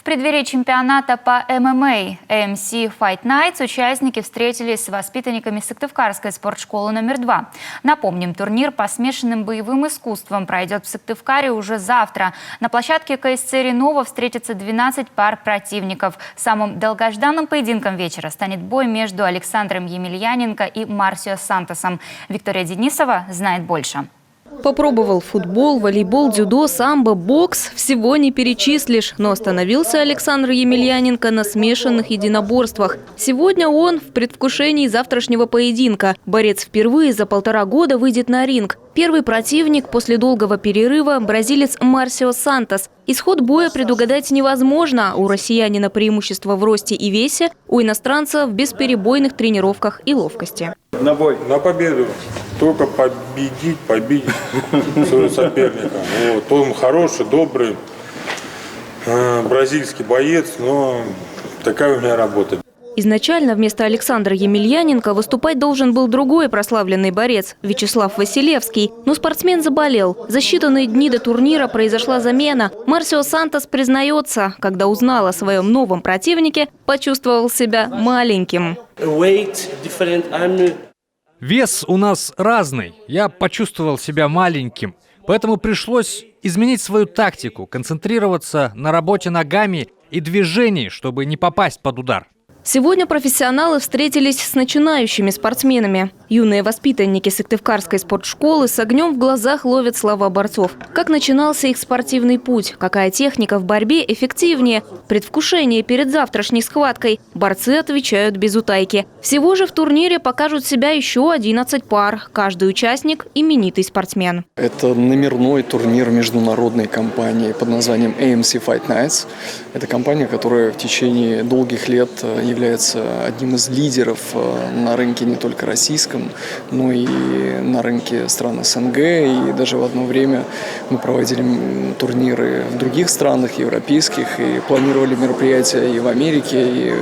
В преддверии чемпионата по ММА AMC Fight Nights участники встретились с воспитанниками Сыктывкарской спортшколы номер 2. Напомним, турнир по смешанным боевым искусствам пройдет в Сыктывкаре уже завтра. На площадке КСЦ «Ренова» встретятся 12 пар противников. Самым долгожданным поединком вечера станет бой между Александром Емельяненко и Марсио Сантосом. Виктория Денисова знает больше. Попробовал футбол, волейбол, дзюдо, самбо, бокс. Всего не перечислишь. Но остановился Александр Емельяненко на смешанных единоборствах. Сегодня он в предвкушении завтрашнего поединка. Борец впервые за 1,5 года выйдет на ринг. Первый противник после долгого перерыва – бразилец Марсио Сантос. Исход боя предугадать невозможно. У россиянина преимущество в росте и весе, у иностранца в бесперебойных тренировках и ловкости. На бой, на победу. Только победить своего соперника. Вот. Он хороший, добрый, бразильский боец, но такая у меня работа. Изначально вместо Александра Емельяненко выступать должен был другой прославленный борец – Вячеслав Василевский. Но спортсмен заболел. За считанные дни до турнира произошла замена. Марсио Сантос признается, когда узнал о своем новом противнике, почувствовал себя маленьким. Вес у нас разный. Я почувствовал себя маленьким. Поэтому пришлось изменить свою тактику, концентрироваться на работе ногами и движении, чтобы не попасть под удар. Сегодня профессионалы встретились с начинающими спортсменами. Юные воспитанники Сыктывкарской спортшколы с огнем в глазах ловят слова борцов. Как начинался их спортивный путь, какая техника в борьбе эффективнее, предвкушение перед завтрашней схваткой. Борцы отвечают без утайки. Всего же в турнире покажут себя еще 11 пар. Каждый участник – именитый спортсмен. Это номерной турнир международной компании под названием AMC Fight Nights. Это компания, которая в течение долгих лет является одним из лидеров на рынке не только российском, но и на рынке стран СНГ. И даже в одно время мы проводили турниры в других странах европейских и планировали мероприятия и в Америке, и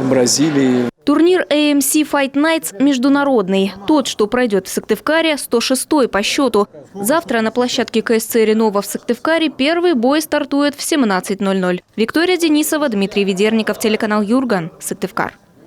в Бразилии. Турнир AMC Fight Nights международный. Тот, что пройдет в Сыктывкаре, 106-й по счету. Завтра на площадке КСЦ «Ренова» в Сыктывкаре первый бой стартует в 17:00. Виктория Денисова, Дмитрий Ведерников, телеканал Юрган, Сыктывкар.